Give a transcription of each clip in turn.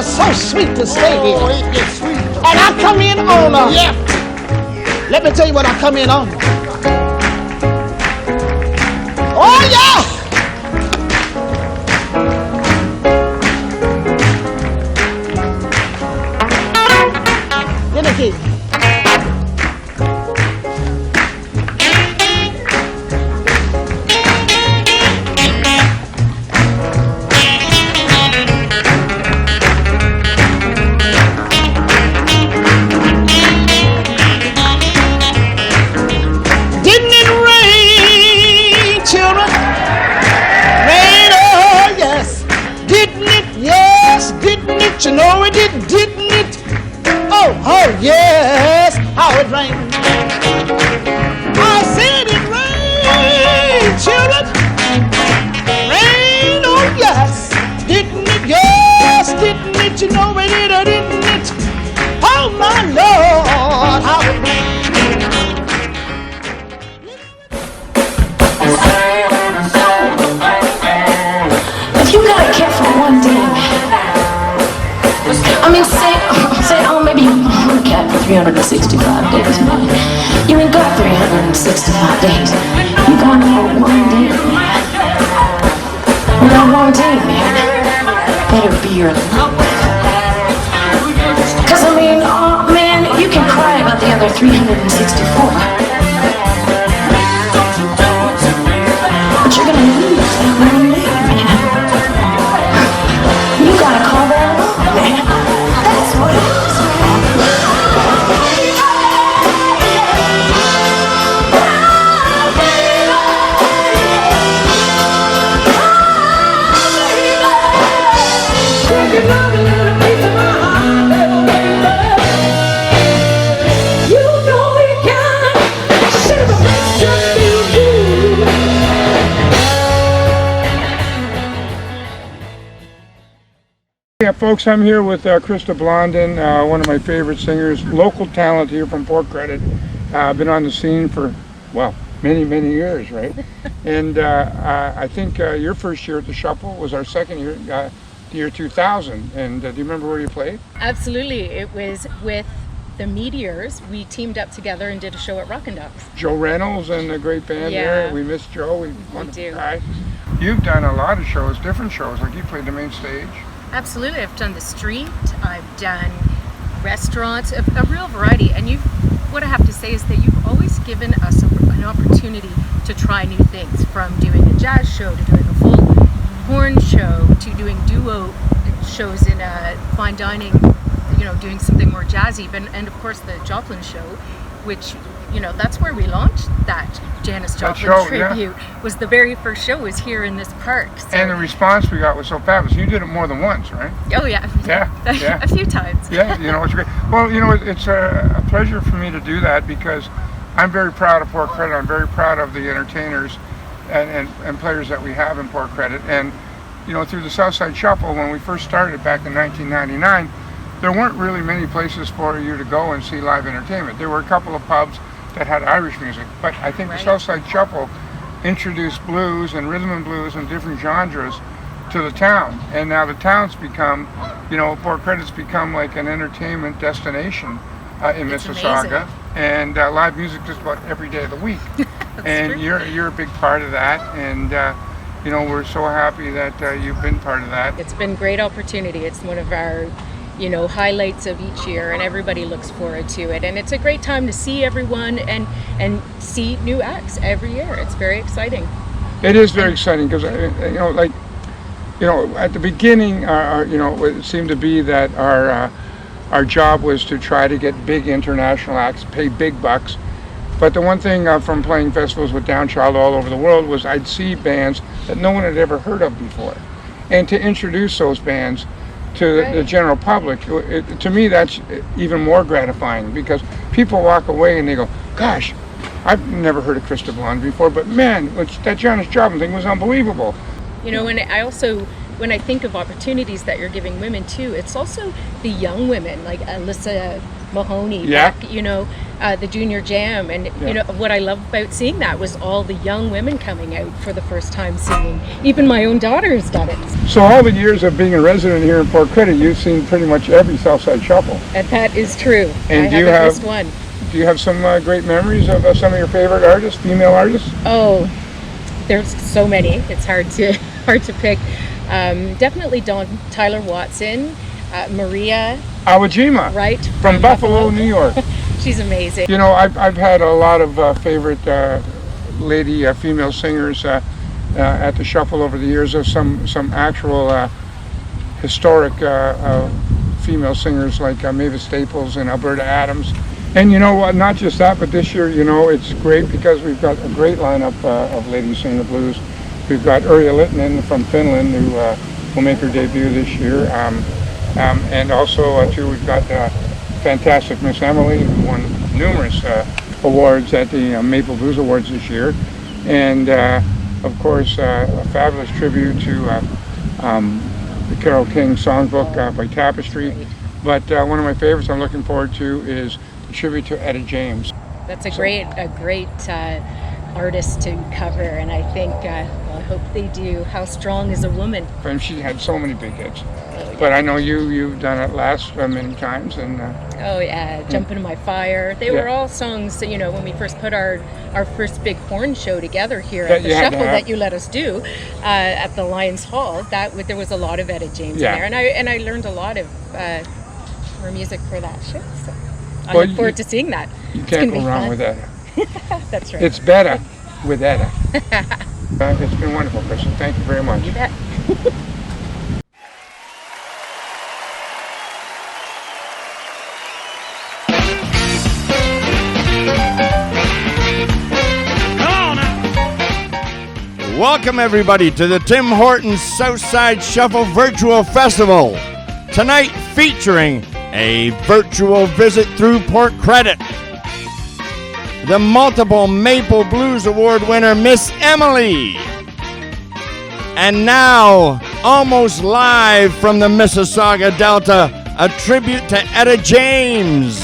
just so sweet to stay here. Oh, it gets sweet. And I come in on a... Yeah. Let me tell you what I come in on. Oh, yeah! Get the key. You know it did, didn't it? Oh, oh yes, how it rained. I said it rained, children. Rain, oh yes, didn't it? Yes, didn't it? You know it did, or didn't it? Oh my Lord, how it rained. If you gotta care for one day, I mean, say, oh, maybe you want a cat for 365 days, man. You ain't got 365 days. You got for one day, man. Well, one day, man, better be your luck. Cause, I mean, oh, man, you can cry about the other 364. But you're gonna lose that one day, man. You gotta call that love, man. That's what it is, Yeah, folks, I'm here with Krista Blondin, one of my favorite singers, local talent here from Port Credit. I've been on the scene for, well, many, many years, right? And I think your first year at the Shuffle was our second year, the year 2000. And do you remember where you played? Absolutely. It was with the Meteors. We teamed up together and did a show at Rockin' Ducks. Joe Reynolds and a great band there. We miss Joe. We do. Guy. You've done a lot of shows, different shows, like you played the main stage. Absolutely. I've done the street, I've done restaurants, a real variety. And what I have to say is that you've always given us an opportunity to try new things, from doing a jazz show to doing a full horn show to doing duo shows in a fine dining, you know, doing something more jazzy. And of course the Joplin show, which, you know, that's where we launched that Janis Joplin tribute. Was the very first show was here in this park. So. And the response we got was so fabulous. You did it more than once, right? Oh yeah. Yeah. A few times. Yeah, you know, it's great. Well, you know, it's a pleasure for me to do that because I'm very proud of Port Credit. I'm very proud of the entertainers and players that we have in Port Credit. And, you know, through the Southside Shuffle, when we first started back in 1999, there weren't really many places for you to go and see live entertainment. There were a couple of pubs that had Irish music, but I think the Southside Shuffle introduced blues and rhythm and blues and different genres to the town. And now the town's become, you know, Port Credit's become like an entertainment destination in Mississauga. And live music just about every day of the week. And you're a big part of that. And you know, we're so happy that you've been part of that. It's been a great opportunity. It's one of our, you know, highlights of each year, and everybody looks forward to it. And it's a great time to see everyone and see new acts every year. It's very exciting. It is very exciting because, you know, like, you know, at the beginning, you know, it seemed to be that our job was to try to get big international acts, pay big bucks. But the one thing from playing festivals with Downchild all over the world was I'd see bands that no one had ever heard of before. And to introduce those bands to the general public, to me that's even more gratifying because people walk away and they go, gosh, I've never heard of Krista Blondin before, but man, that Janis Joplin thing was unbelievable. You know, and I also, when I think of opportunities that you're giving women too, it's also the young women like Alyssa Mahoney, back, you know, the Junior Jam. And you know, what I love about seeing that was all the young women coming out for the first time singing. Even my own daughter has done it. So all the years of being a resident here in Port Credit, you've seen pretty much every Southside Shuffle. And that is true. And I haven't missed one. Do you have some great memories of some of your favorite artists, female artists? Oh, there's so many. It's hard to pick. Definitely Tyler Watson, Maria Awajima, right from Buffalo, New York. She's amazing. You know, I've had a lot of favorite female singers at the Shuffle over the years. Of some actual historic female singers like Mavis Staples and Alberta Adams. And you know what, not just that, but this year, you know, it's great because we've got a great lineup of ladies singing the blues. We've got Yrjö Littonen from Finland, who will make her debut this year. And also, too, we've got fantastic Miss Emily, who won numerous awards at the Maple Blues Awards this year. And, of course, a fabulous tribute to the Carole King songbook by Tapestry. But one of my favorites I'm looking forward to is the tribute to Etta James. That's a great artist to cover, and I think, well, I hope they do. How Strong is a Woman. And she had so many big hits. But I know you've done it last many times. And oh yeah, Jump Into My Fire. They were all songs that, you know, when we first put our first big horn show together here at the Shuffle that you let us do at the Lions Hall, there was a lot of Etta James in there, and I learned a lot of her music for that show. So I look forward to seeing that. You can't go wrong with Etta. That's right. It's better with Etta. It's been wonderful, Kristen. Thank you very much. You bet. Welcome everybody to the Tim Hortons Southside Shuffle Virtual Festival. Tonight featuring a virtual visit through Port Credit. The multiple Maple Blues Award winner, Miss Emily. And now, almost live from the Mississauga Delta, a tribute to Etta James.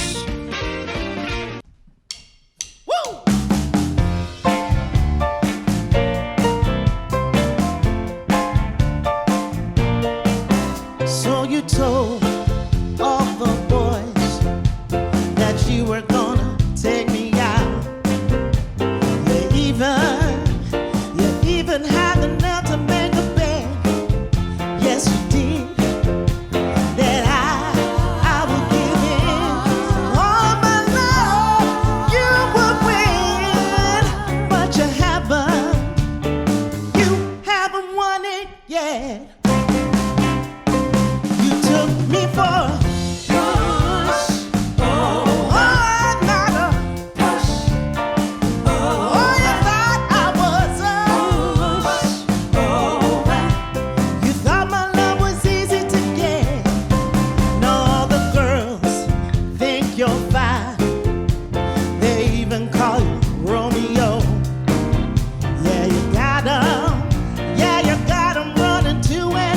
So you told all the boys that you were gonna take me out. You even had the nerve to make a bet. Yes, you did. That I will give in all my love. You would win, but you haven't won it yet. Took me for a push. Oh, not a push. Oh, you thought I was a push. Oh, you thought my love was easy to get. No, the girls think you're fine. They even call you Romeo. Yeah, you got 'em running to it.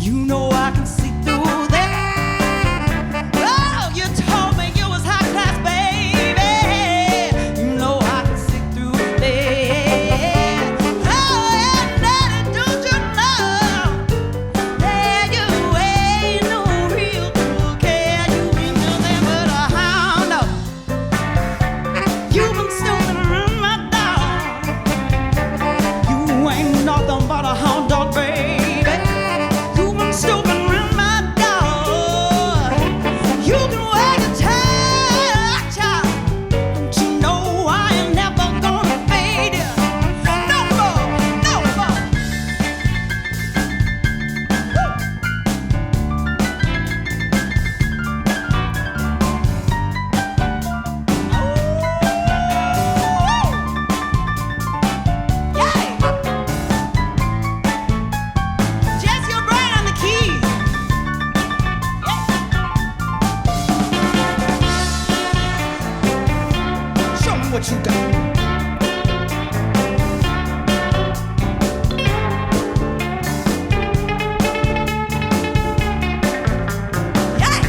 You know I can see through that. Oh, you told me you was high class, baby. You know I can see through that. Oh, and daddy, don't you know that you ain't no real cool cat? You ain't nothing but a hound dog. You've been snooping around my dog. You ain't nothing but a hound dog, baby. You've been snooping around my dog. You can wag a tail, child. Don't you know I ain't never gonna fade you? No more, no more. Yeah. Just your brain on the keys. Yeah. Show me what you got. Yeah.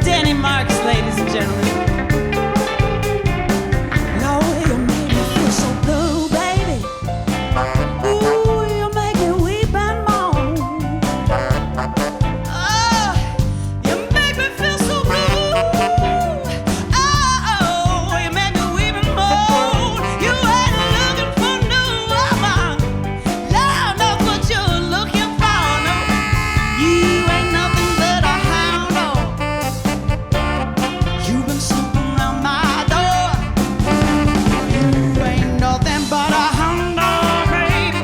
Danny Marks, ladies and gentlemen. Lord, you make me feel so blue, baby. Ooh, you make me weep and moan. Oh, you make me feel so blue. Oh, you make me weep and moan. You ain't looking for no woman. Lord knows what you're looking for. No, you ain't nothing but a hound dog. You've been snooping around my door. You ain't nothing but a hound dog, baby.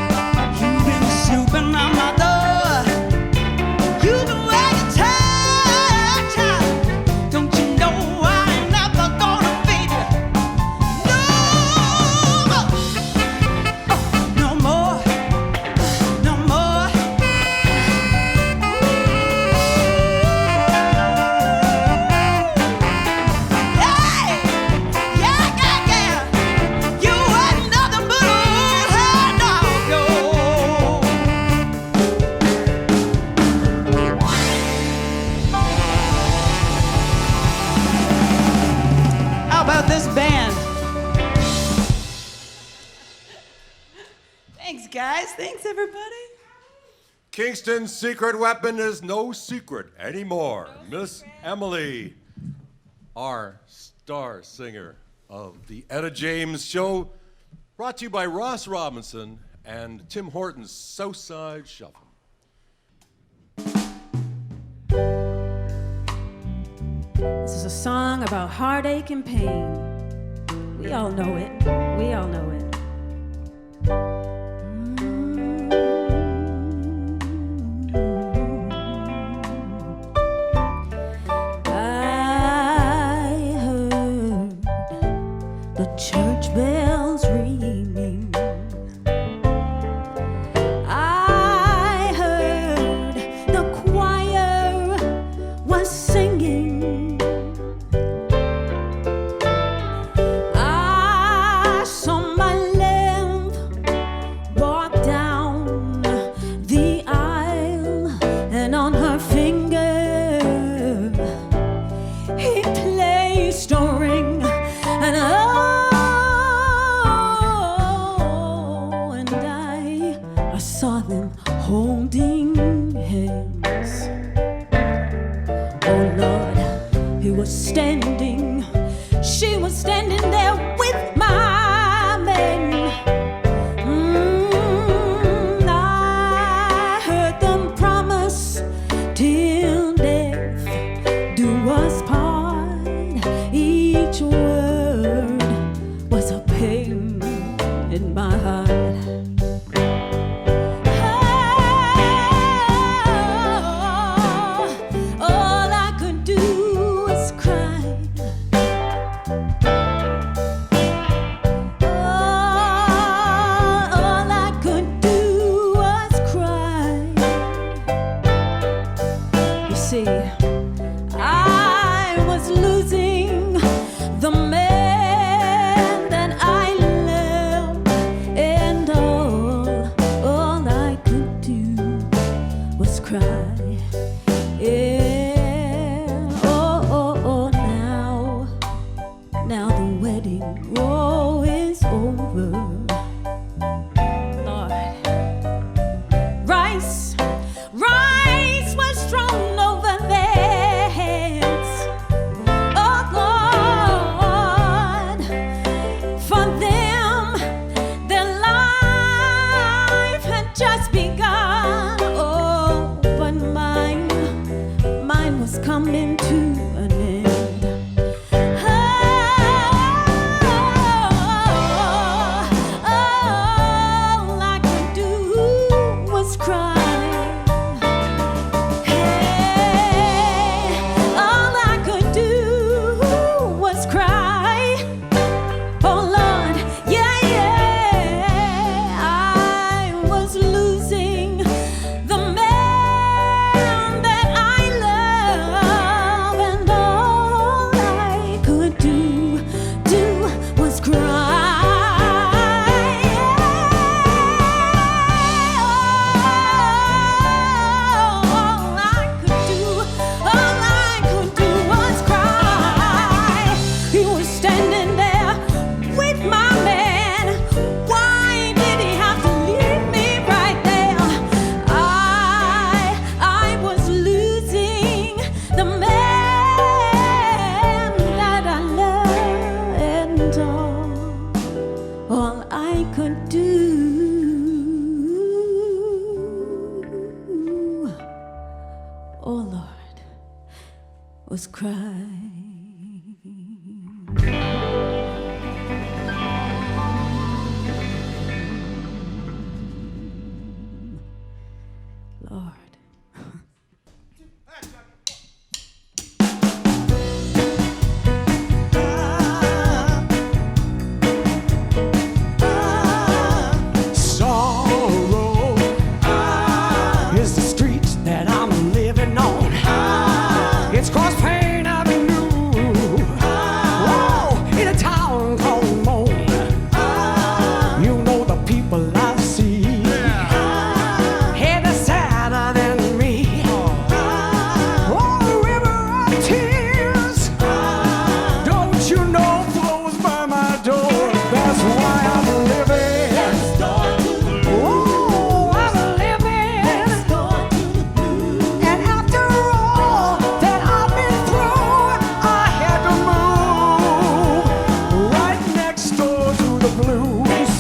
You've been snooping on my door. You can wag a tail, child. Don't you know I ain't never gonna feed you? No more, no more. Hey, yeah, yeah, yeah. You ain't nothing but a hound dog, yo. How about this band? Thanks, guys. Thanks, everybody. Kingston's secret weapon is no secret anymore. Miss Emily, our star singer of the Etta James Show, brought to you by Ross Robinson and Tim Hortons Southside Shuffle. This is a song about heartache and pain. We all know it. We all know it. I heard the church bells ringing. I heard the choir was singing. I saw my lamb walk down the aisle, and on her finger he placed a ring, and I saw them holding hands. Oh Lord, he was standing, she was standing there with my man. I heard them promise till death do us part. Each word was a pain in my heart. All I could do was cry. rice was thrown over their heads. Oh Lord, for them, their life had just begun. Oh, but mine was coming to an end. All I could do was cry. Hey, all I could do was cry. Oh Lord, yeah, yeah, I was losing the man that I love, and all I could do was cry. All I could do was cry. He was standing there with my man. Why did he have to leave me right there? I was losing the man that I love, and all I could do, oh Lord, was cry. Lord. Sorrow is the street that I'm living on. It's caused pain avenue. Whoa, in a town called Moan. You know the people I see. Heavy sadder than me. Oh, the river of tears. Don't you know flows by my door? That's why I'm living. Oh, I'm living. And after all that I've been through, I had to move right next door to the blues.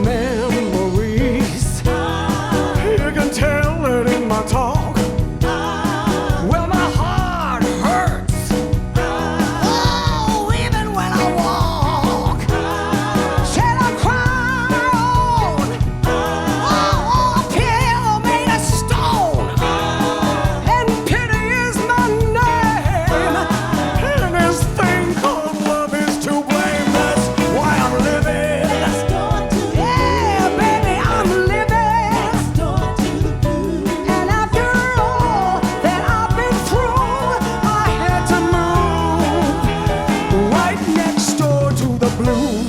Memories, you can tell it in my talk. Well, my heart hurts. Oh, even when I walk. Shall I cry on? Oh, pill made of stone. And pity is my name. And this thing called love is to blame. That's why I'm living. Yeah, baby, I'm living. And after all that I've been through, I had to move right next door to the blues.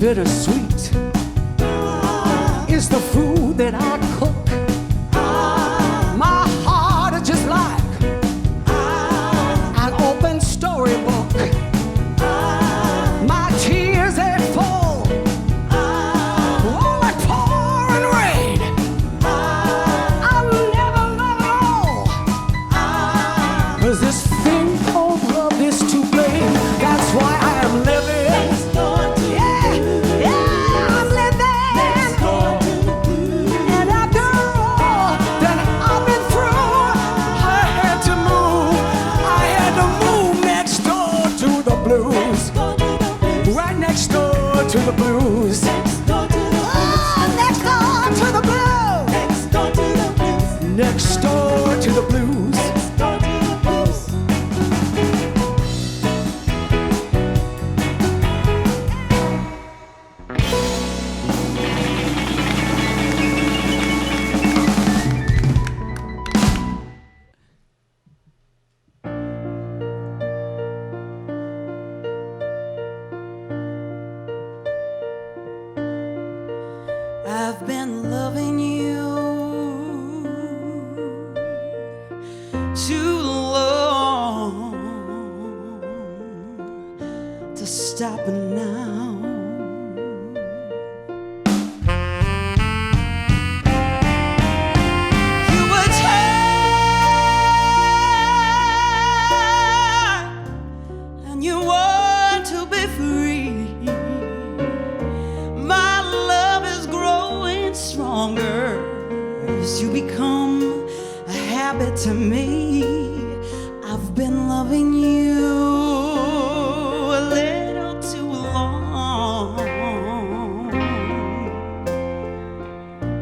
Bittersweet is the food that I cook. My heart is just like an open storybook. My tears they fall, oh, like pouring rain. I'll never love at all, 'cause this thing called love is to blame. That's why I am living. Right next door to the blues. Next door to the blues. Oh, next door to the blues. Next door to the blues. Next door to the blues. Next door to the blues. I've been loving you too long to stop now. You were tired and you want to be free. My love is growing stronger as you become a habit to me. I've been loving you a little too long.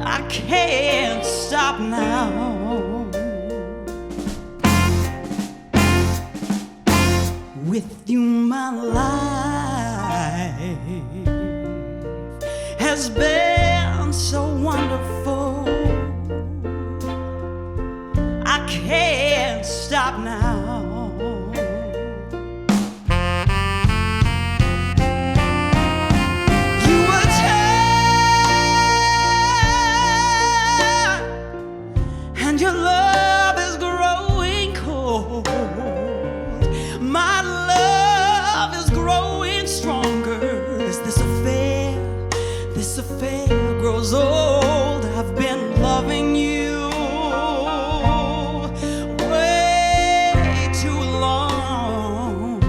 I can't stop now. With you, my life has been so wonderful. I can't stop now. You were tired and your love is growing cold. My love is growing stronger as this affair grows old. I've been loving you way too long.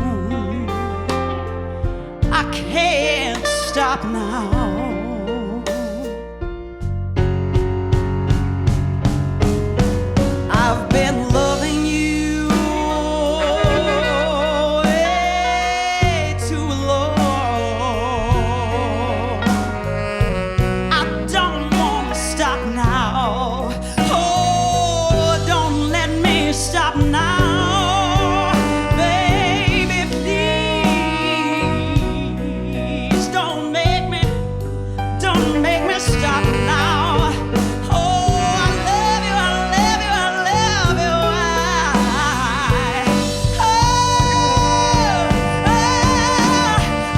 I can't stop now. I've been loving you way too long. I don't want to stop now. Oh, don't let me stop now. Baby, please don't make me stop now. Oh, I love you, I love you, I love you.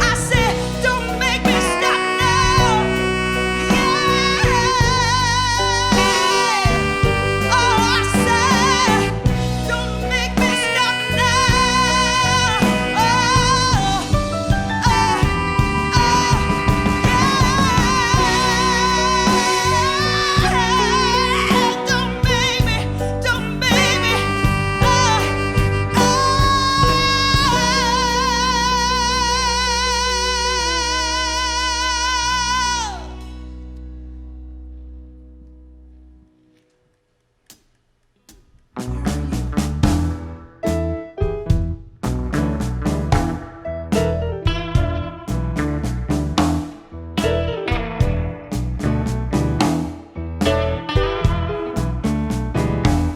I said, don't make me stop now. Yeah. Oh, I said, don't make me stop now. Don't make me.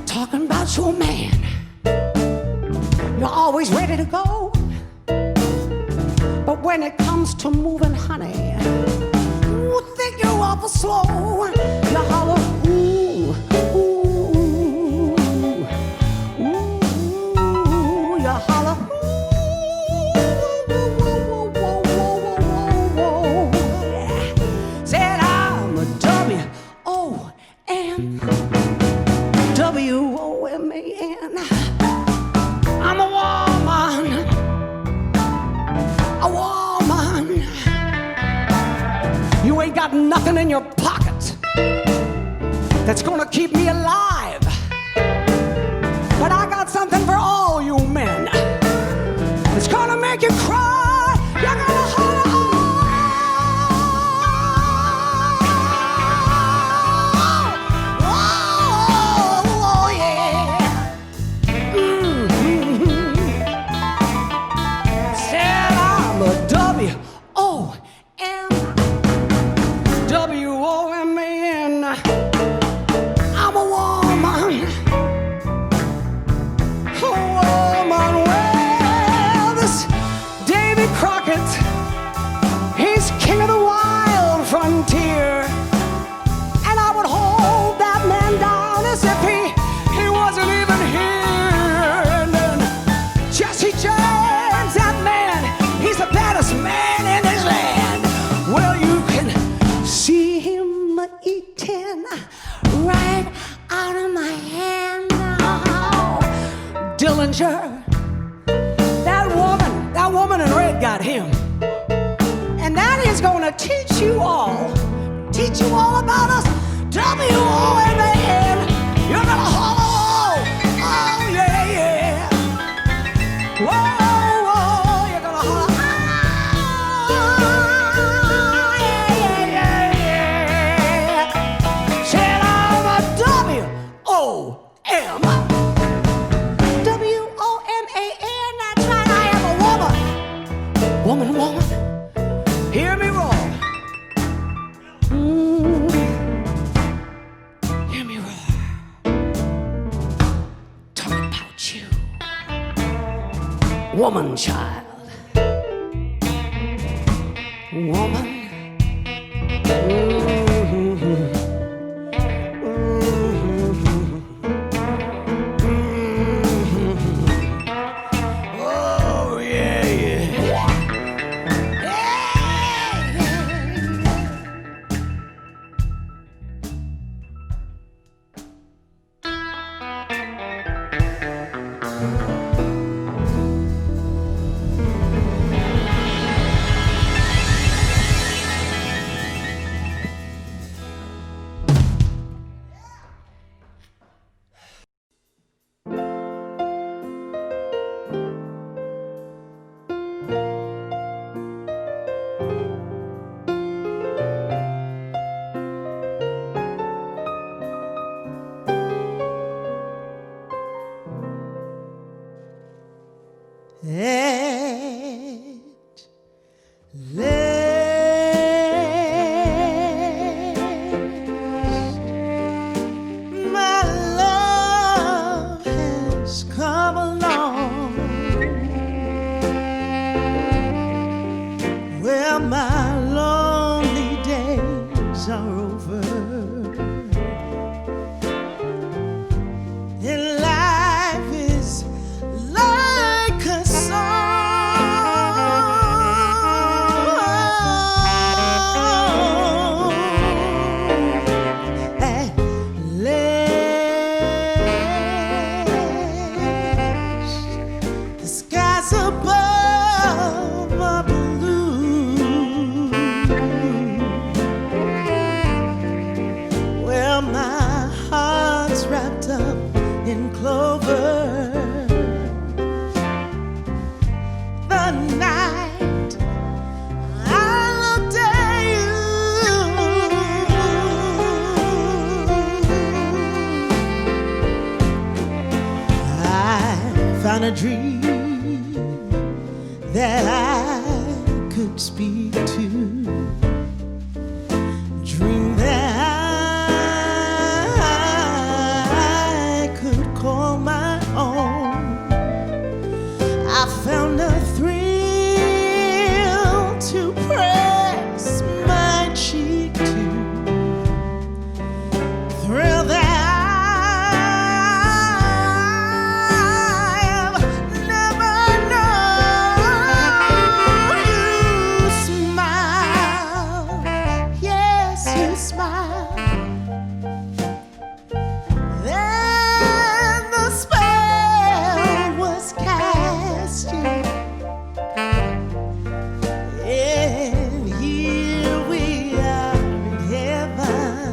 Talking about your man, you're always ready to go. But when it comes to moving, honey, you think you're awful slow. You holler, ooh, ooh, ooh, you holler, ooh, yeah. Said I'm a W-O-M-A-N. I'm a woman. A woman. You ain't got nothing in your pocket that's gonna keep me alive. But I got something for all you men. It's gonna make you cry. You're gonna holler. gonna teach you all about us. WOMAN. You're gonna holler, oh yeah, yeah. Whoa, whoa, you're gonna holler, oh yeah, yeah, yeah. Said I'm a WOMAN. That's right, I am a woman. Woman, hear me roar. Hear me roar. Talk about you, woman child, woman. Oh yeah, yeah. My love has come along. Well, my lonely days are over, and life is like a song. At last, the skies above are blue. Well, my heart's wrapped up in clover. The night I looked at you, I found a dream that I could speak to. Dream that I could call my own. I found a thrill to press my cheek to. Thrill that I've never known. You smile, yes, you smile. Then the spell was cast, and here we are in heaven.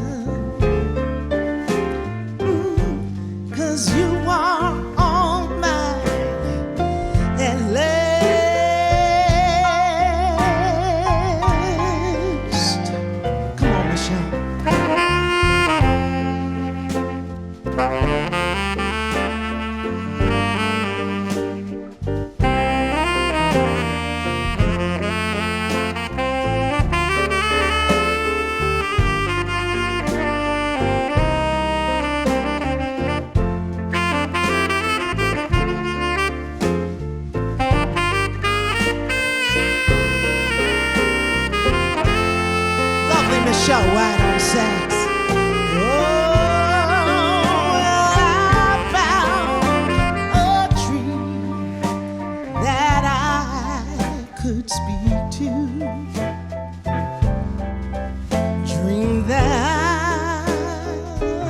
'Cause you are all mine at last. Come on, Michelle. Lovely Michelle White on sax. Oh, I found a dream that I could speak to. Dream that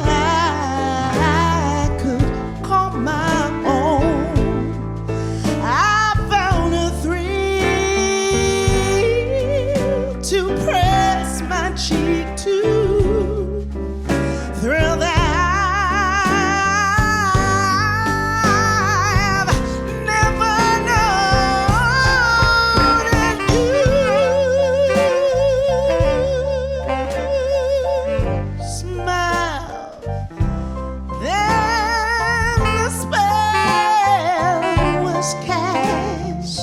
I could call my own. I found a thrill to pray. cheek to thrill that I've never known in you. Smile, then the spell was cast,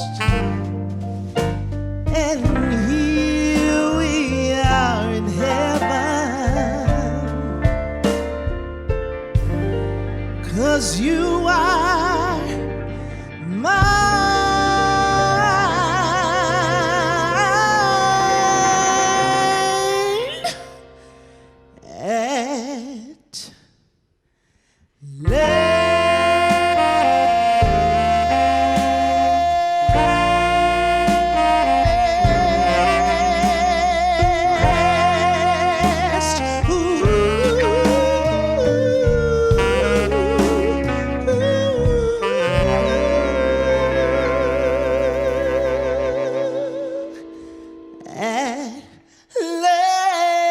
and here we are in heaven, 'cause you are mine at last. At last.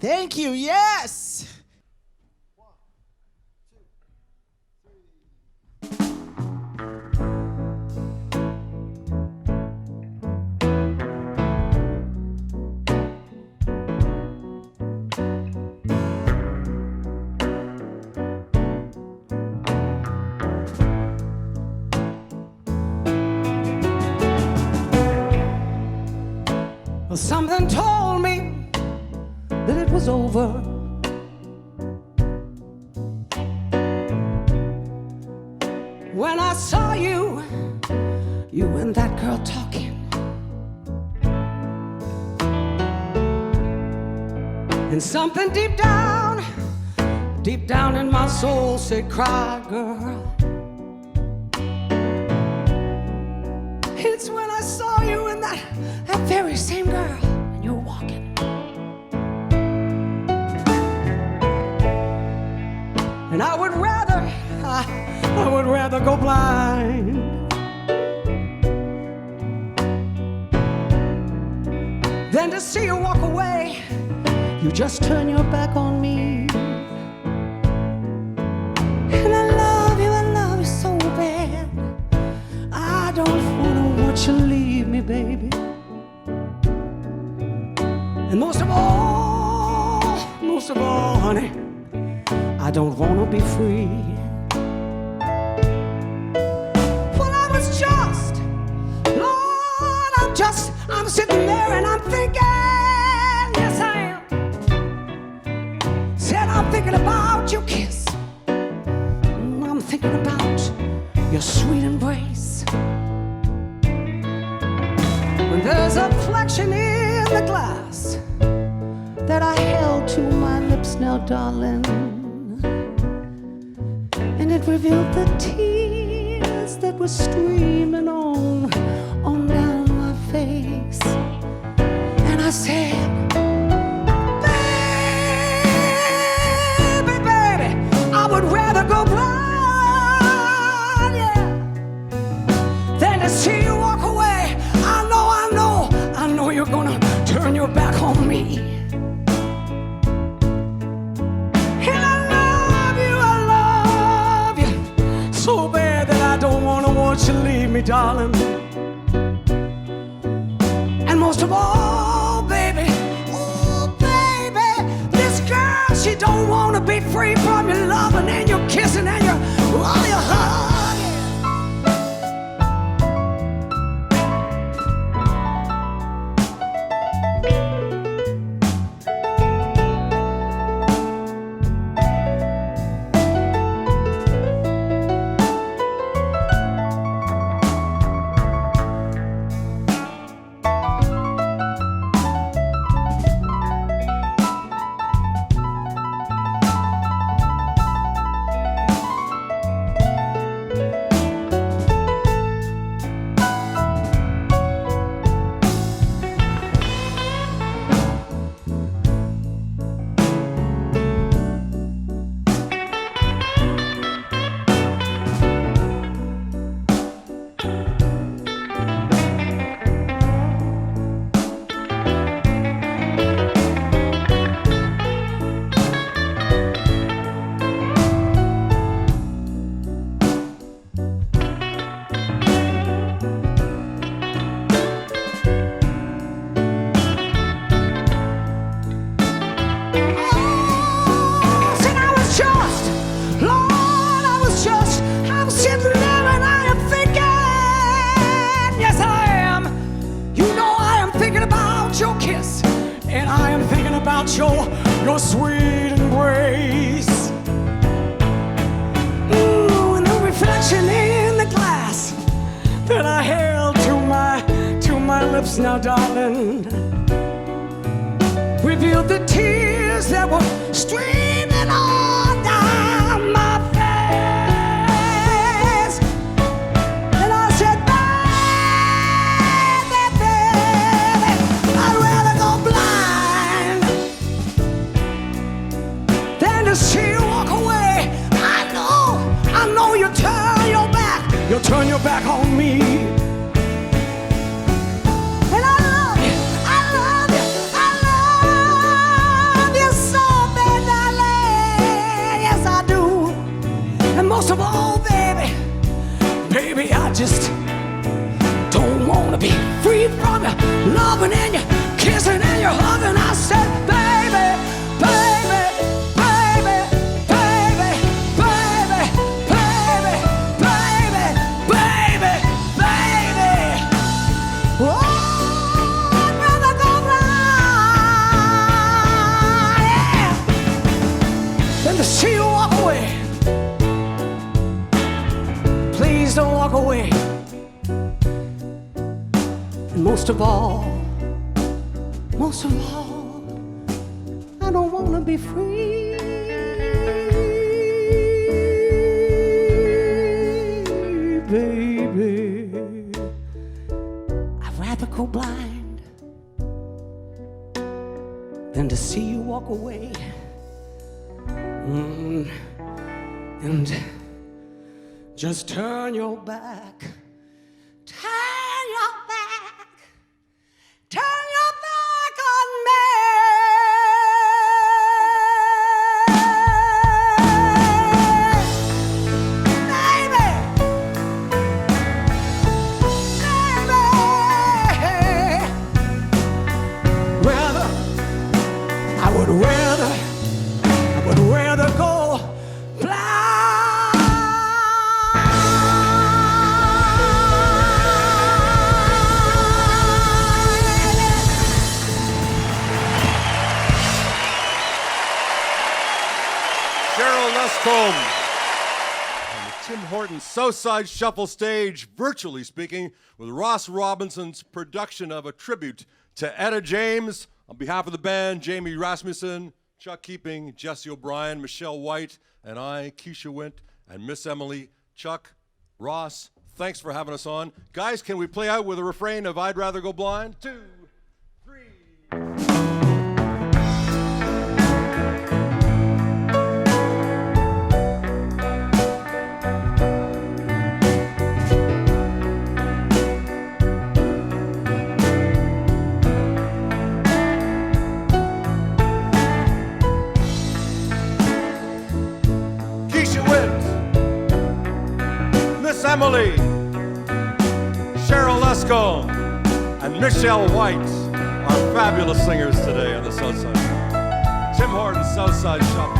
Thank you. Yes. Well, something told me that it was over. When I saw you and that girl talking, and something deep down in my soul said, cry, girl. It's when I saw you and that very same girl, and you're walking. And I would rather go blind than to see you walk away. You just turn your back on me. And I love you so bad. I don't wanna watch you leave me, baby. And most of all, honey, I don't wanna be free. Well, I'm sitting there and I'm thinking, yes I am. Said I'm thinking about your kiss. I'm thinking about your sweet embrace. When there's a reflection in the glass that I held to my lips now, darling, and it revealed the tears that were streaming on down my face. And I said, baby, I would rather go blind, yeah, than to see you walk away. I know you're gonna turn your back on me. And I love you so bad that I don't wanna watch you leave me, darling. And most of all, baby, oh baby, this girl, she don't wanna be free from your loving and your kissing and your hugging. lips now, darling, revealed the tears that were streaming on down my face. And I said, baby, baby, I'd rather go blind than to see you walk away. I know you'll turn your back. You'll turn your back on me. And I love you, I love you, I love you so bad, darling. Yes, I do. And most of all, baby, baby, I just don't wanna be free from you, loving and you, kissing and you, hugging. I said, baby, baby, baby, baby, baby, baby, baby, baby, baby. Oh, I'd rather go blind, yeah, than to see you walk away. Please don't walk away. And most of all, I don't wanna be free, baby. I'd rather go blind than to see you walk away. And just turn your back. Turn your back. Turn your back on me. Baby. Baby. Rather, I would rather go On the Tim Hortons Southside Shuffle stage, virtually speaking, with Ross Robinson's production of a tribute to Etta James. On behalf of the band, Jamie Rasmussen, Chuck Keeping, Jesse O'Brien, Michelle White, and I, Keisha Wint, and Miss Emily. Chuck, Ross, thanks for having us on. Guys, can we play out with a refrain of I'd Rather Go Blind? 2, 3. Emily, Cheryl Lescombe, and Michelle White are fabulous singers today on the Southside. Tim Hortons Southside Shuffle.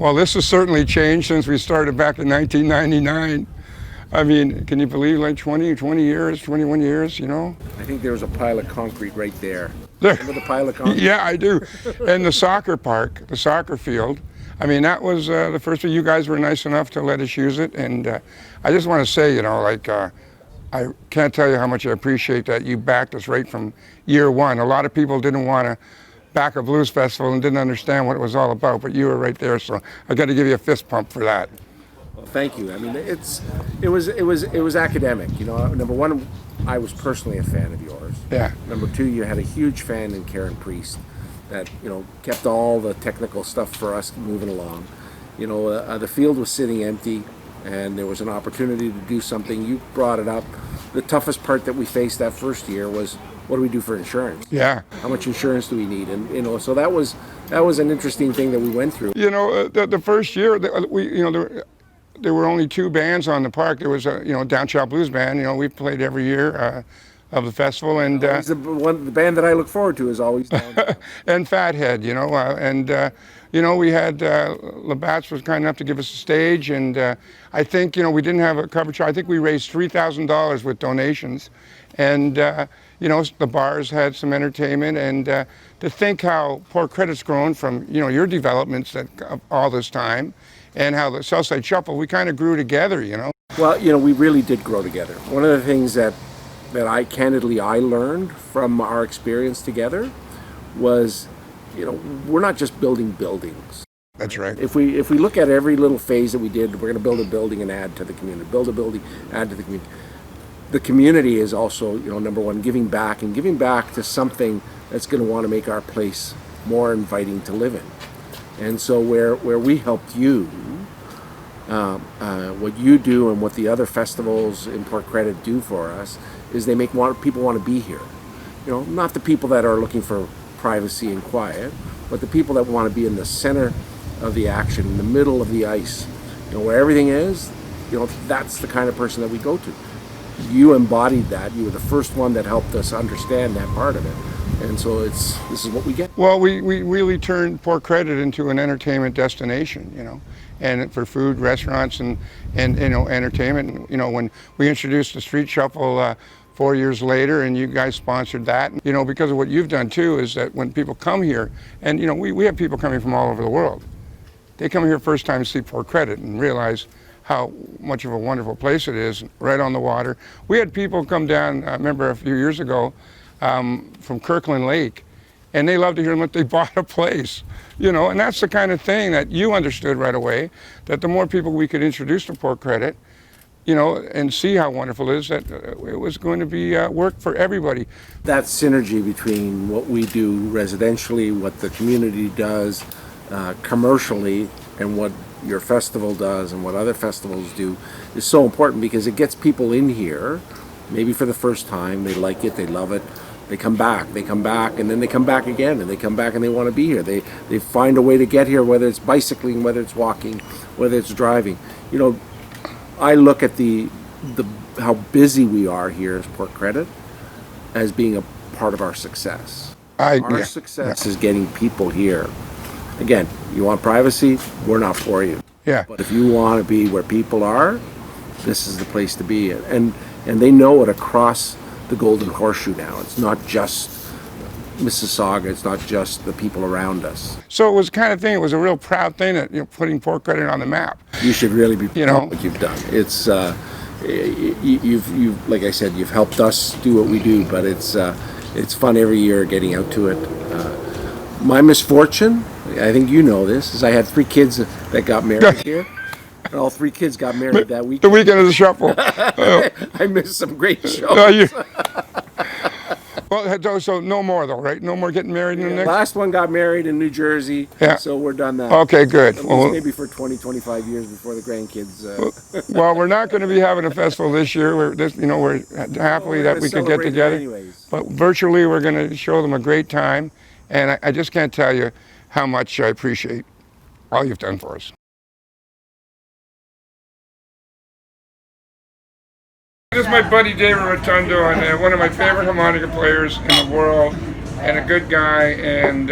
Well, this has certainly changed since we started back in 1999. I mean, can you believe, like 20 years, 21 years, you know? I think there was a pile of concrete right there. There. Remember the pile of concrete? Yeah, I do. And the soccer park, the soccer field, I mean, that was the first one. You guys were nice enough to let us use it. And I just want to say, you know, like, I can't tell you how much I appreciate that you backed us right from year one. A lot of people didn't want to back a blues festival and didn't understand what it was all about, but you were right there, so I got to give you a fist pump for that. Well, thank you. I mean, it was academic. You know, number one, I was personally a fan of yours. Yeah. Number two, you had a huge fan in Karen Priest that, you know, kept all the technical stuff for us moving along. You know, the field was sitting empty, and there was an opportunity to do something. You brought it up. The toughest part that we faced that first year was, what do we do for insurance? Yeah. How much insurance do we need? And, you know, so that was an interesting thing that we went through. You know, the first year, there were only two bands on the park. There was a, you know, Down South Blues band. You know, we played every year of the festival, and the band that I look forward to is always Down. and Fathead. You know, you know, we had Labatt's was kind enough to give us a stage, and I think, you know, we didn't have a cover charge. I think we raised $3,000 with donations, and you know, the bars had some entertainment, and to think how Port Credit's grown from, you know, your developments that all this time, and how the Southside Shuffle, we kind of grew together, you know. Well, you know, we really did grow together. One of the things that I candidly learned from our experience together was, you know, we're not just building buildings. That's right. If we look at every little phase that we did, we're going to build a building and add to the community. Build a building, add to the community. The community is also, you know, number one, giving back to something that's going to want to make our place more inviting to live in. And so where we helped you, what you do and what the other festivals in Port Credit do for us is they make people want to be here. You know, not the people that are looking for privacy and quiet, but the people that want to be in the center of the action, in the middle of the ice, you know, where everything is. You know, that's the kind of person that we go to. You embodied that. You were the first one that helped us understand that part of it. And so this is what we get. Well, we really turned Port Credit into an entertainment destination, you know, and for food, restaurants, and you know, entertainment. You know, when we introduced the Street Shuffle 4 years later, and you guys sponsored that, you know, because of what you've done too, is that when people come here, and you know, we have people coming from all over the world. They come here first time to see Port Credit and realize how much of a wonderful place it is, right on the water. We had people come down, I remember a few years ago, from Kirkland Lake, and they loved to hear that they bought a place, you know, and that's the kind of thing that you understood right away, that the more people we could introduce to Port Credit, you know, and see how wonderful it is, that it was going to be work for everybody. That synergy between what we do residentially, what the community does commercially, and what your festival does and what other festivals do is so important, because it gets people in here, maybe for the first time, they like it, they love it, they come back, and then they come back again, and they come back and they want to be here. They find a way to get here, whether it's bicycling, whether it's walking, whether it's driving. You know, I look at the how busy we are here as Port Credit as being a part of our success. Our success is getting people here. Again, you want privacy, we're not for you. Yeah. But if you want to be where people are, this is the place to be. And they know it across the Golden Horseshoe now. It's not just Mississauga, it's not just the people around us. So it was the kind of thing, it was a real proud thing that, you know, putting Port Credit on the map. You should really be you proud know of what you've done. It's you've like I said, you've helped us do what we do, but it's fun every year getting out to it. My misfortune, I think you know this, is I had 3 kids that got married here. And all 3 kids got married that weekend. The weekend of the Shuffle. I missed some great shows. Well, so no more though, right? No more getting married in the next? Last one got married in New Jersey, so we're done that. Okay, good. At least maybe for 20, 25 years before the grandkids. Well, we're not going to be having a festival this year. We're happily that we could get together. Anyways. But virtually, we're going to show them a great time. And I just can't tell you how much I appreciate all you've done for us. This is my buddy David Rotundo, and one of my favorite harmonica players in the world, and a good guy. And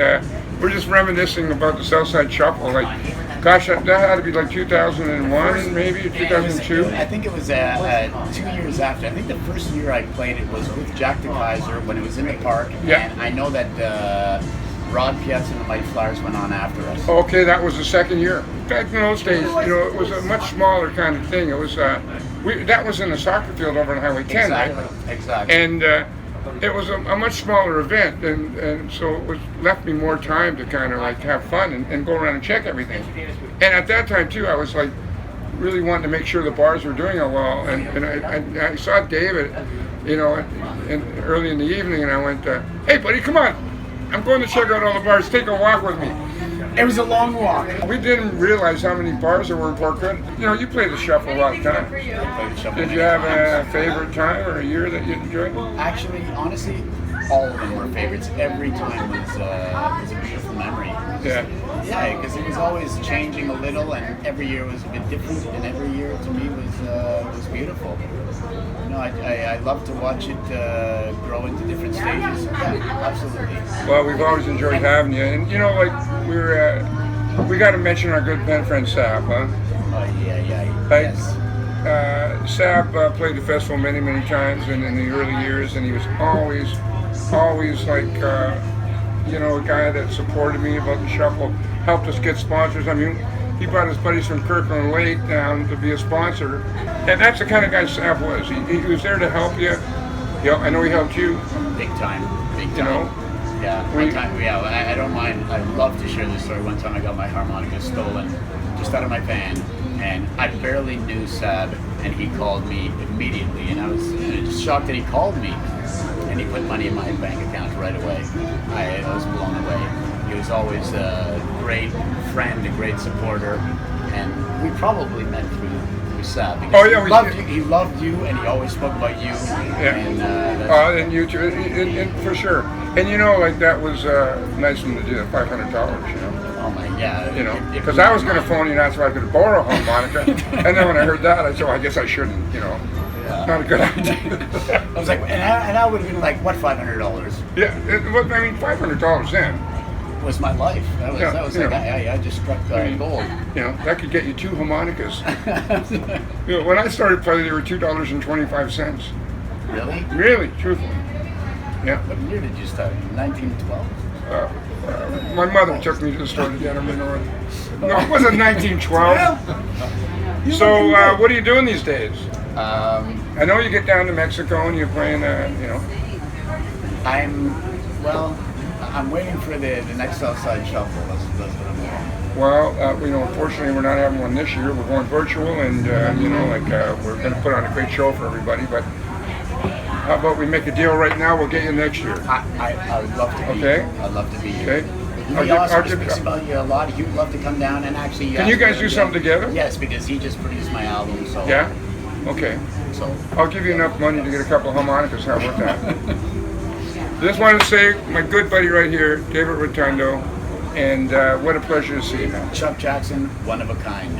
we're just reminiscing about the Southside Shuffle. Like, Gosh, that had to be like 2001, maybe, or 2002. I think it was 2 years after. I think the first year I played it was with Jack DeKaiser when it was in the park. Yeah. And I know that Rod Pietz and the Mighty Flyers went on after us. Okay, that was the second year. Back in those days, it was a much smaller kind of thing. It was that was in the soccer field over on Highway 10, Exactly. right? Exactly. And it was a much smaller event, and so it left me more time to kind of like have fun and go around and check everything. And at that time too, I was like really wanting to make sure the bars were doing it well. And I saw David, and early in the evening, and I went, "Hey, buddy, come on! I'm going to check out all the bars. Take a walk with me." It was a long walk. We didn't realize how many bars there were in Port Credit. You played the shuffle a lot of times. Did you have a favorite time or a year that you enjoyed? Actually, honestly, all of them were favorites. Every time was a beautiful memory. Yeah. Yeah, because it was always changing a little, and every year was a bit different, and every year to me was beautiful. I love to watch it grow into different stages. Yeah, absolutely. Well, we've always enjoyed having you, and we got to mention our good pen friend Sab, huh? Oh yeah. Like, Yes. Sab played the festival many, many times in the early years, and he was always like, a guy that supported me about the shuffle, helped us get sponsors. I mean, he brought his buddies from Kirkland Lake down to be a sponsor, and that's the kind of guy Sab was. He was there to help you. I know he helped you. Big time. Yeah, I don't mind. I love to share this story. One time I got my harmonica stolen just out of my van, and I barely knew Sab, and he called me immediately, and I was just shocked that he called me, and he put money in my bank account right away. I was blown away. He was always a great friend, a great supporter, and we probably met through Sab. He loved you, and he always spoke about you. Yeah. And and you too, and for sure. And that was nice of him to do that, $500. Oh my, yeah. Because I was going to phone you and ask if I could borrow a harmonica, and then when I heard that, I said, well, I guess I shouldn't. Not a good idea. I was like, and I would have been like, what, $500? Yeah, $500 then was my life. That was like, I just struck gold. That could get you 2 harmonicas. When I started playing, they were $2.25. Really? Really, truthfully. Yeah. What year did you start? 1912? My mother took me to the store to get them in order. No, it wasn't 1912. So, what are you doing these days? I know you get down to Mexico and you're playing, I'm waiting for the next Southside Shuffle. That's what I'm doing. Well, unfortunately, we're not having one this year. We're going virtual, and we're going to put on a great show for everybody. But how about we make a deal right now? We'll get you next year. I would love to be here. I'd love to be here. Okay. He also speaks about you a lot. He would love to come down and actually. Can you guys do something together? Yes, because he just produced my album. So. Yeah. Okay. So. I'll give you enough money to get a couple of harmonicas. How about that? Just wanted to say, my good buddy right here, David Rotundo, and what a pleasure to see you, man. Chuck Jackson, one of a kind.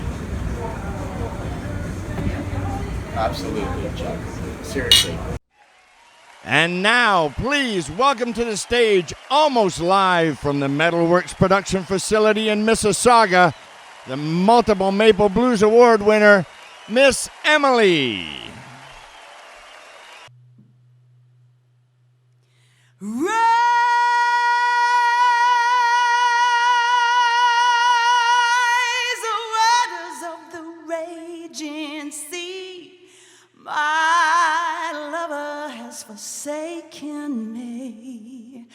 Absolutely, Chuck. Seriously. And now, please welcome to the stage, almost live from the Metalworks production facility in Mississauga, the multiple Maple Blues Award winner, Miss Emily. Rise, waters of the raging sea. My lover has forsaken me.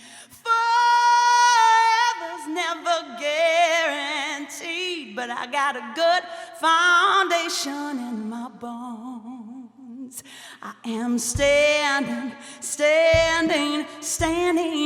Forever's never guaranteed, but I got a good foundation in my bones. I am standing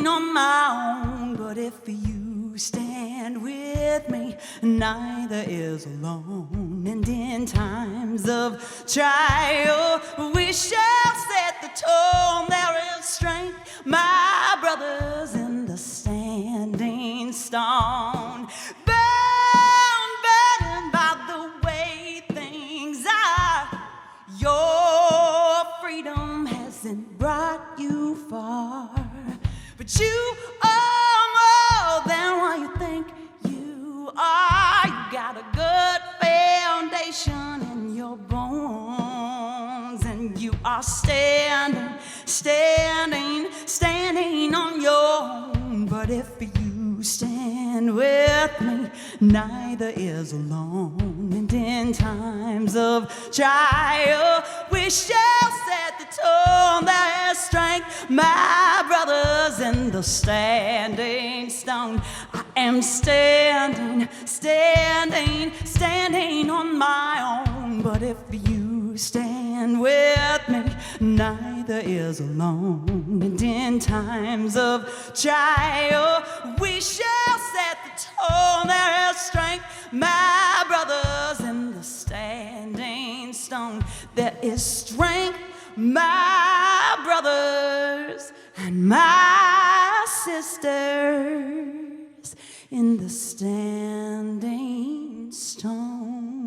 on my own. But if you stand with me, neither is alone. And in times of trial, we shall set the tone. There is strength, my brothers, in the standing stone. Bound, burdened by the way things are, your freedom hasn't brought you far, but you are more than what you think you are. You gotta go. standing on your own. But if you stand with me, neither is alone. And in times of trial, we shall set the tone. There is strength, my brothers, in the standing stone. I am standing on my own. But if you stand with me, neither is alone. And in times of trial, we shall set the tone. There is strength, my brothers, in the standing stone. There is strength, my brothers and my sisters, in the standing stone.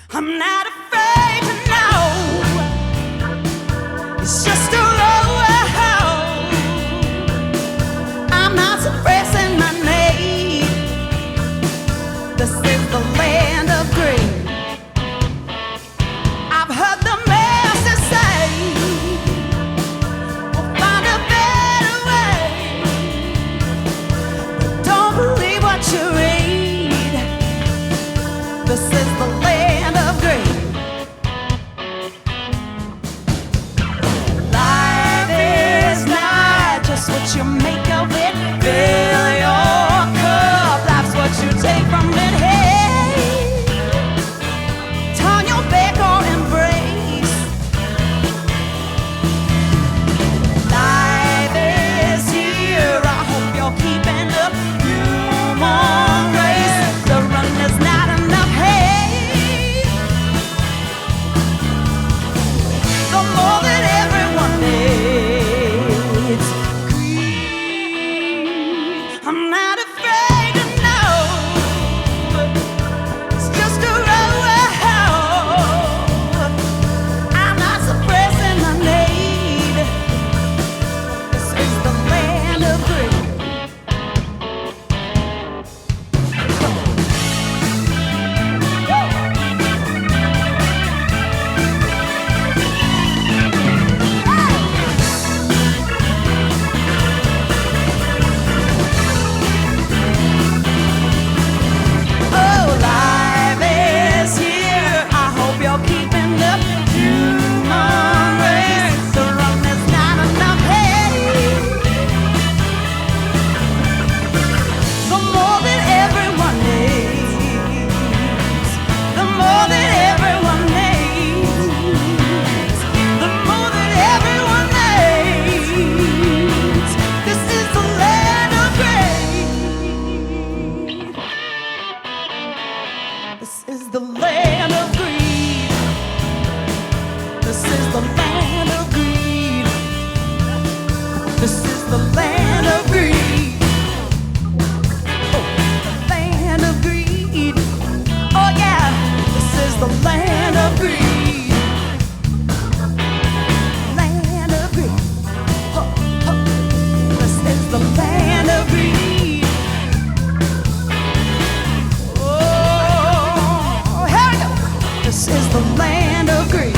I'm not afraid to know. It's just a road. I'm not suppressing my need. This is the land of green. I've heard the master say we'll find a better way. But don't believe what you read. This is the land of green. Life is not just what you make of it. Fill your cup, life's what you take from it. Hey, turn your back or embrace. Life is here, I hope you're keeping up. Human race, the run is not enough. Hey, the more that everyone needs. I'm not afraid to know. It's just a road. I'm not suppressing my need. This is the land of green. Oh, life is here. I hope you're keeping up. Human race, the run is not enough. Hey, the more that everyone needs. The more that everyone needs. The more that everyone needs. This is the land of green. This is the land of greed. This is the land of greed. This is the land of greed. Oh, the land of greed. Oh yeah, this is the land of greed. Land of greed. Oh, oh. This is the land of greed. Oh, here we go. This is the land of greed.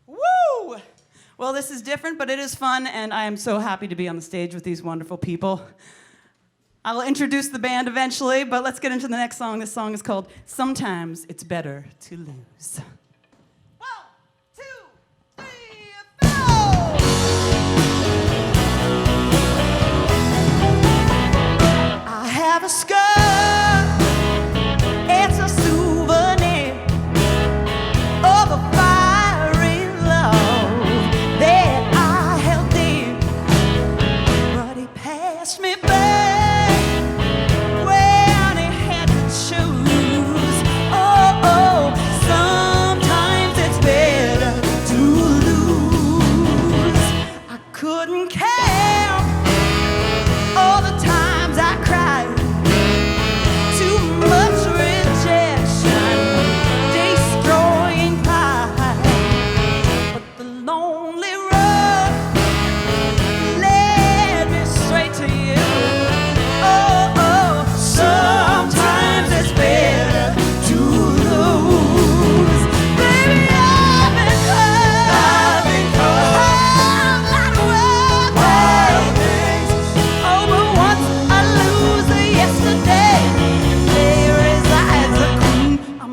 Woo! Well, this is different, but it is fun, and I am so happy to be on the stage with these wonderful people. I'll introduce the band eventually, but let's get into the next song. This song is called Sometimes It's Better to Lose. 1, 2, 3, 4. I have a skirt, it's a souvenir of a fiery love that I held dear. But he passed me by when he had to choose. Oh, oh, sometimes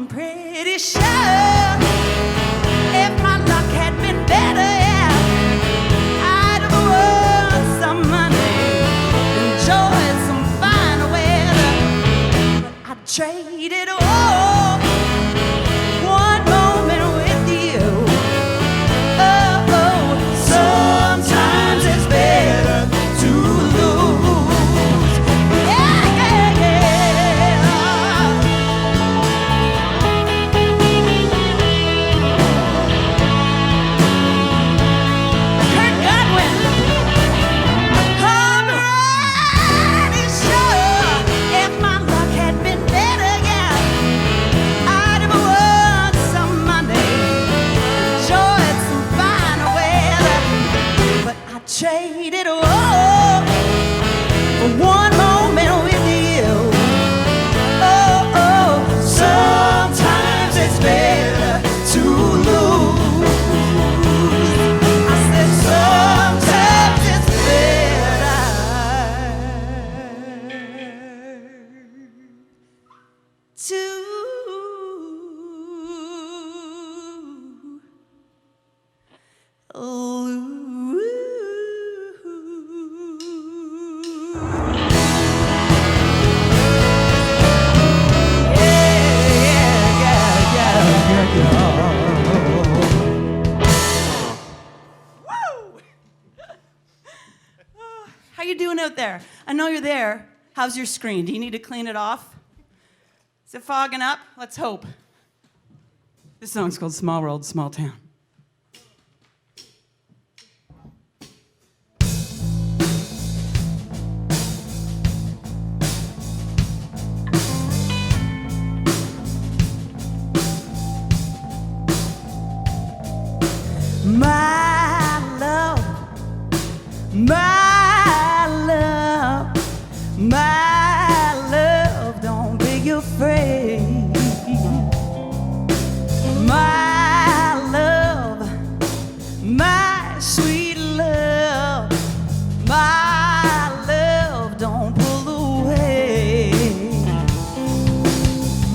I'm pretty sure if my luck had been better, yeah, I'd have won some money, enjoyed some fine weather. But I'd trade it all, one moment with you. Oh, oh, sometimes it's better to lose. Yeah, yeah, yeah. Kurt Godwin. I'm pretty sure if my luck had been better, yeah, I'd have won some money, enjoyed some fine weather. But I traded all for one moment with you. Oh, oh, sometimes it's better to lose. I said sometimes it's better to How you doing out there? I know you're there. How's your screen? Do you need to clean it off? Is it fogging up? Let's hope. This song's called Small World, Small Town. My love, my love, my love, don't be afraid. My love, my sweet love, my love, don't pull away.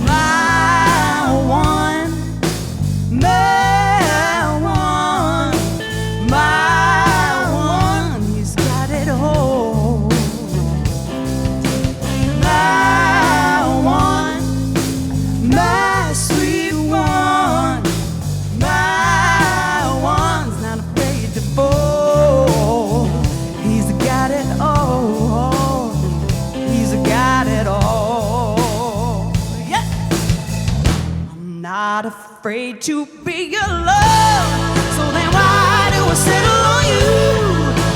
My one, he's got it all. My one, my sweet one, my one's not afraid to fall. He's got it all. He's got it all. Yeah. I'm not afraid to be your love. So then why do I settle on you?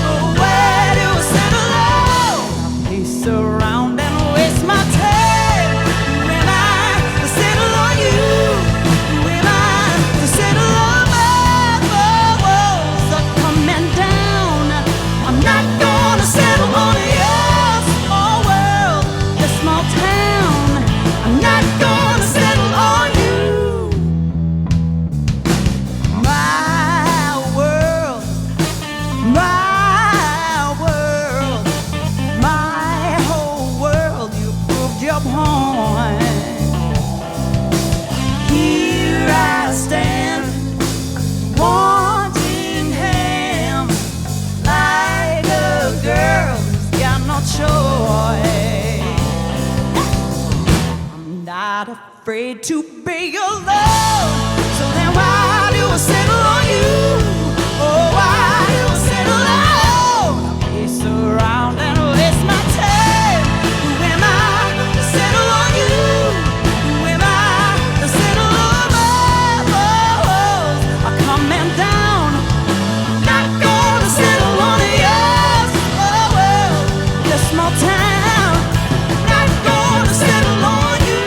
Oh, why do I settle on? I pace around and waste my time. Who am I to settle on you? Who am I to settle on my walls are coming down? I'm not gonna settle on your small world, your small town. I'm not gonna settle on you. My world, my whole world, you proved your point. Here I stand, wanting him, like a girl who's got no choice. I'm not afraid to be your love. So then why do I settle on you? Oh, why do I settle on? I pace around and waste my time. Who am I to settle on you? Who am I to settle on my walls are coming down? Not gonna settle on your small world, your small town. Not gonna settle on you.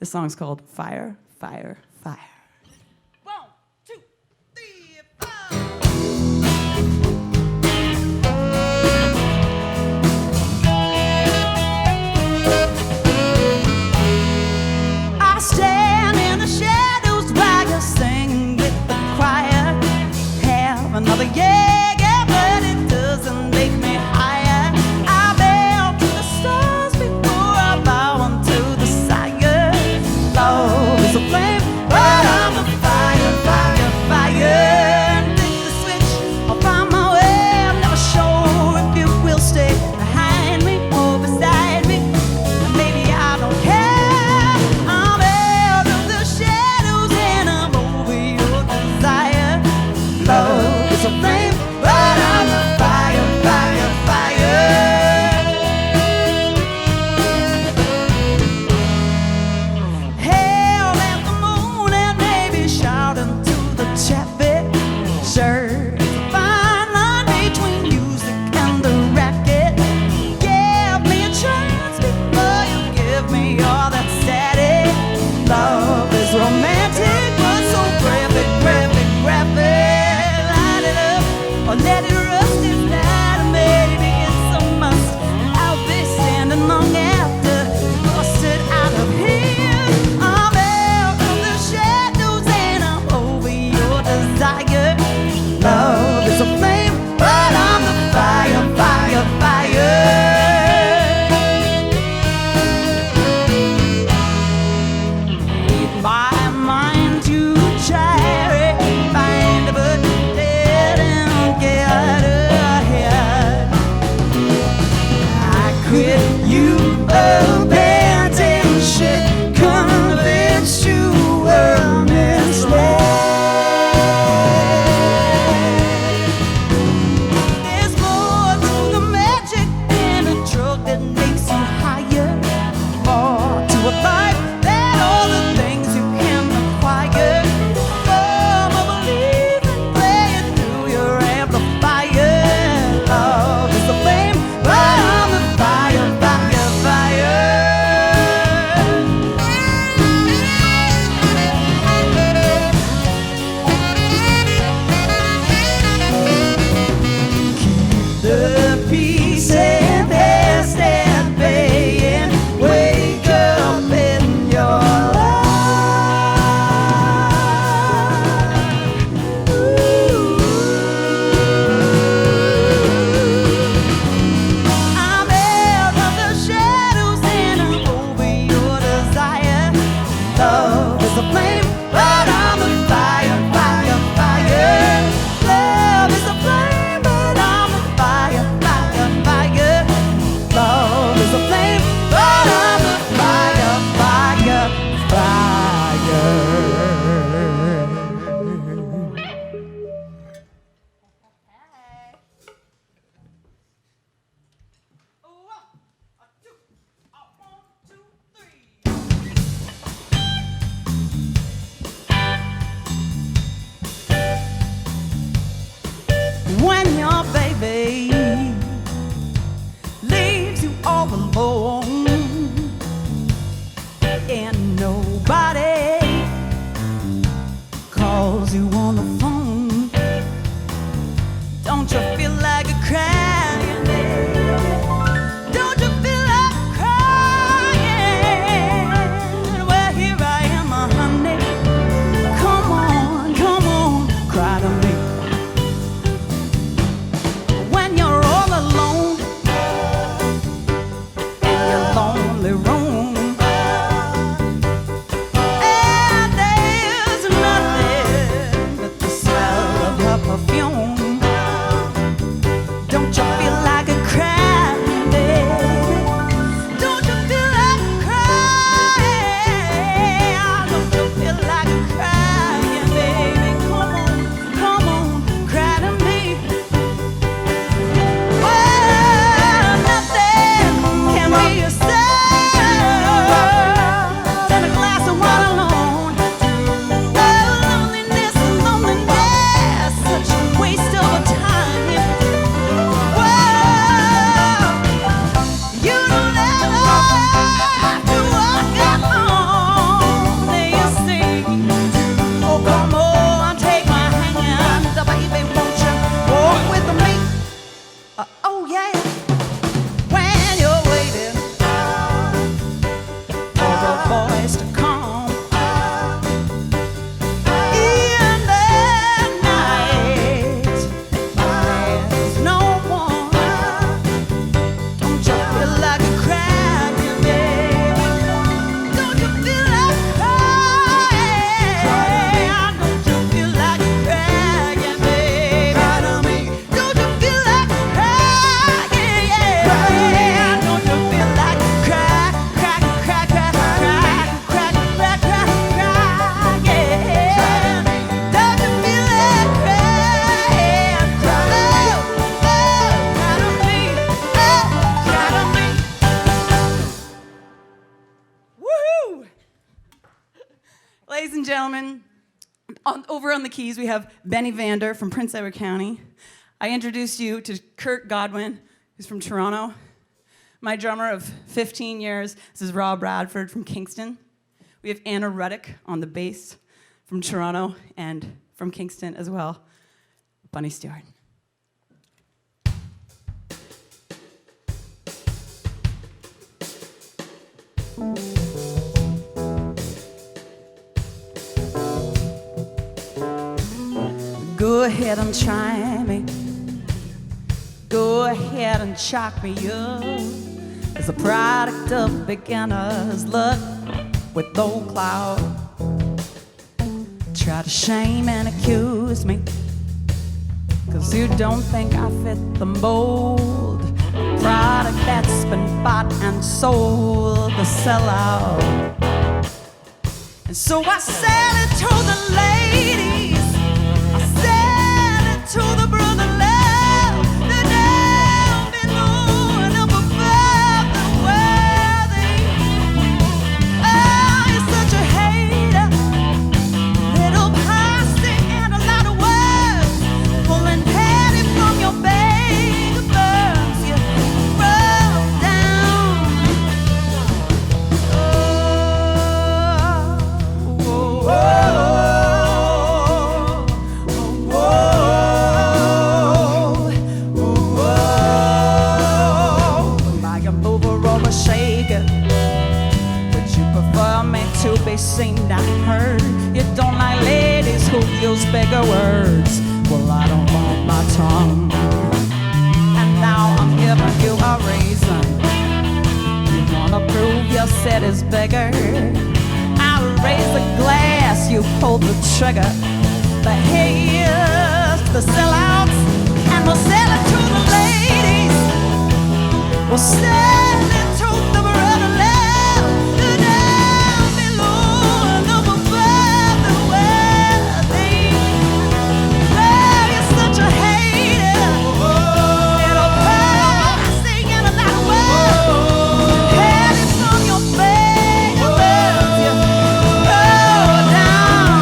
This song's called Fire, Fire, Fire. 1, 2, 3, 4. I stand in the shadows while you sing with the choir. Have another yeah, but it doesn't make me higher. I bow to the stars before I bow unto the sire. Love is a flame, but Oh, yeah. When you're waiting for a voice to come in the night, there's no one. Don't you feel like crying, baby? Don't you feel like crying? Don't you feel like crying, baby? Cry to me. Don't you feel like crying? Don't you feel like cry, cry, cry, cry, cry, cry, cry, cry, cry, yeah. Don't you feel like crying? Cry to me, cry to me. Woohoo! Ladies and gentlemen, over on the keys we have Benny Vander from Prince Edward County. I introduced you to Kurt Godwin, who's from Toronto. My drummer of 15 years, this is Rob Bradford from Kingston. We have Anna Ruddick on the bass from Toronto and from Kingston as well, Bunny Stewart. Go ahead and try me. Go ahead and chalk me up as a product of beginner's luck with no cloud. Try to shame and accuse me, 'cause you don't think I fit the mold. Product that's been bought and sold, the sellout. And so I sell it to the ladies, I sell it to the brother love, the down below and up above the worthy. Oh, you're such a hater, little posse and a lot of words, pulling petty from your bag of birds. You broke down. Like a mover or a shaker, would you prefer me to be seen and heard? You don't like ladies who use bigger words. Well, I don't want my tongue, and now I'm giving you a reason. You wanna prove your set is bigger? I'll raise the glass, you pull the trigger. But here's the sellouts, and we'll sell it to the ladies. We'll sell it to the brother love, the down below and up above the worthy. Oh, you're such a hater, little posse and a lot of words, petty from your bag of birds. You go down,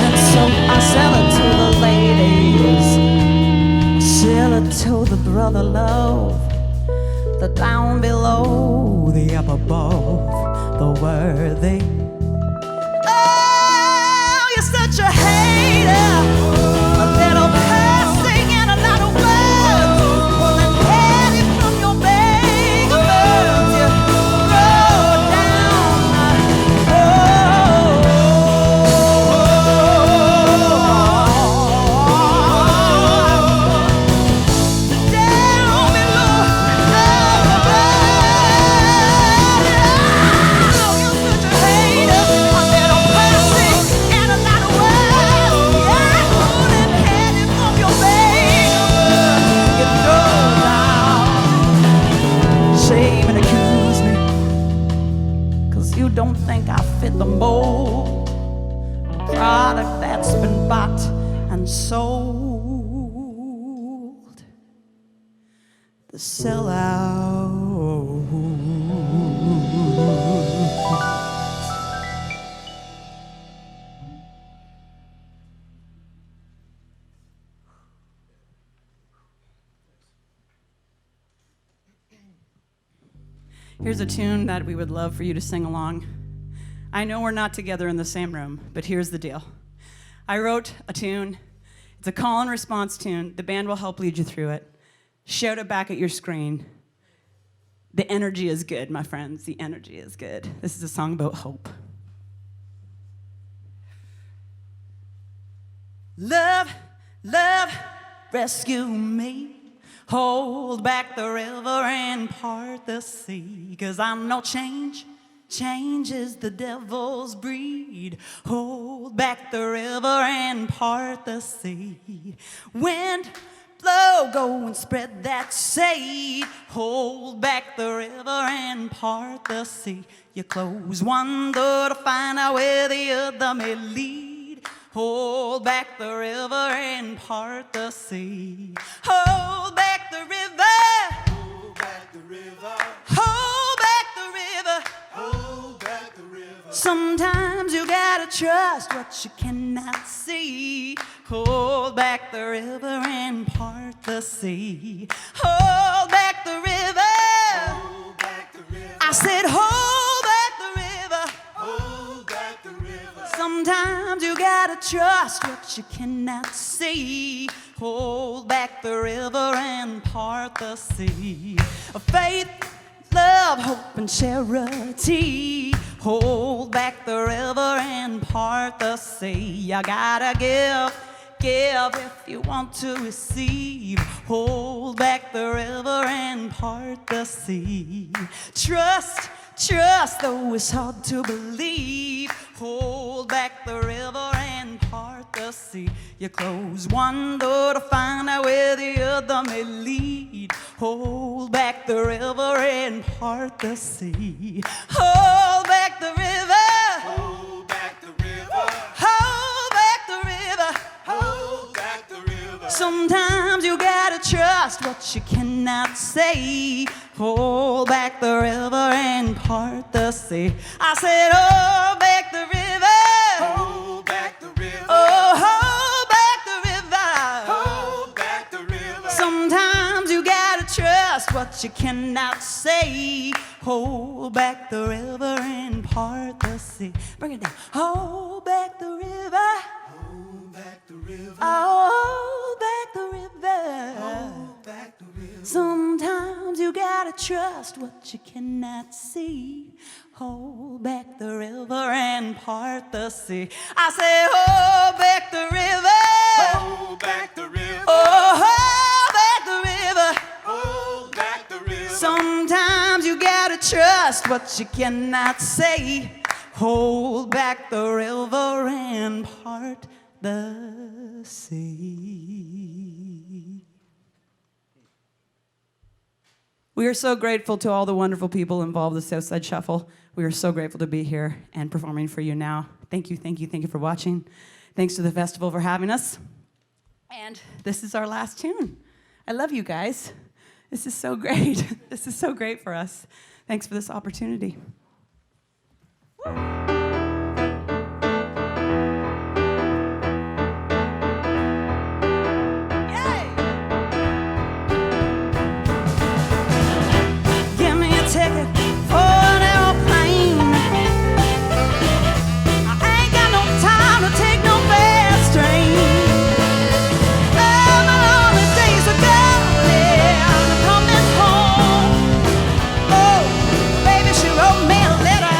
and so I sell it to the ladies, sell it to the brother love, the down below, the up above, the worthy. Oh, you're such a hater, a little passing and a lot of words, pulling petty from your bag of birds. You go down, down below, you're such a hater, a little passing and a lot of words. Yeah, pulling petty from your bag of birds. You go down, shame and accuse me, 'cause you don't think I fit the mold. Product that's been bought and sold, the sellout. Here's a tune that we would love for you to sing along. I know we're not together in the same room, but here's the deal. I wrote a tune. It's a call and response tune. The band will help lead you through it. Shout it back at your screen. The energy is good, my friends. The energy is good. This is a song about hope. Love, love, rescue me. Hold back the river and part the sea. 'Cause I know change is the devil's breed. Hold back the river and part the sea. Wind, blow, go and spread that shade. Hold back the river and part the sea. You close one door to find out where the other may lead. Hold back the river and part the sea. Hold back the river. Hold back the river. Hold back the river. Hold back the river. Sometimes you gotta trust what you cannot see. Hold back the river and part the sea. Hold back the river. Hold back the river. I said hold back the river. Hold back the river. Sometimes you gotta trust what you cannot see. Hold back the river and part the sea. Faith, love, hope, and charity. Hold back the river and part the sea. You gotta give if you want to receive. Hold back the river and part the sea. Trust, though it's hard to believe. Hold back the river and part the sea. You close one door to find out where the other may lead. Hold back the river and part the sea. Hold back the river. Hold back the river. Hold back the river. Hold back the river. Sometimes you gotta trust what you cannot say. Hold back the river and part the sea. I said, hold back the river. Hold back the river. Oh, hold back the river. Hold back the river. Sometimes you gotta trust what you cannot say. Hold back the river and part the sea. Bring it down. Hold back the river. Hold back the river. Hold back the river. Hold back the river. Sometimes you gotta trust what you cannot see. Hold back the river and part the sea. I say, hold back the river. Hold back the river. Oh, hold back the river. Hold back the river. Sometimes you gotta trust what you cannot say. Hold back the river and part the sea. We are so grateful to all the wonderful people involved with Southside Shuffle. We are so grateful to be here and performing for you now. Thank you, thank you, thank you for watching. Thanks to the festival for having us. And this is our last tune. I love you guys. This is so great. This is so great for us. Thanks for this opportunity. Oh, baby, she wrote me a letter.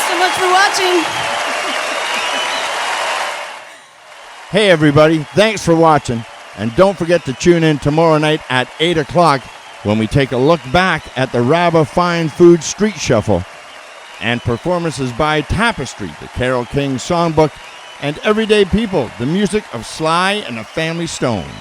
so much for watching. Hey everybody, thanks for watching. And don't forget to tune in tomorrow night at 8 o'clock when we take a look back at the Rabba Fine Food Street Shuffle and performances by Tapestry, the Carole King Songbook, and Everyday People, the music of Sly and the Family Stone.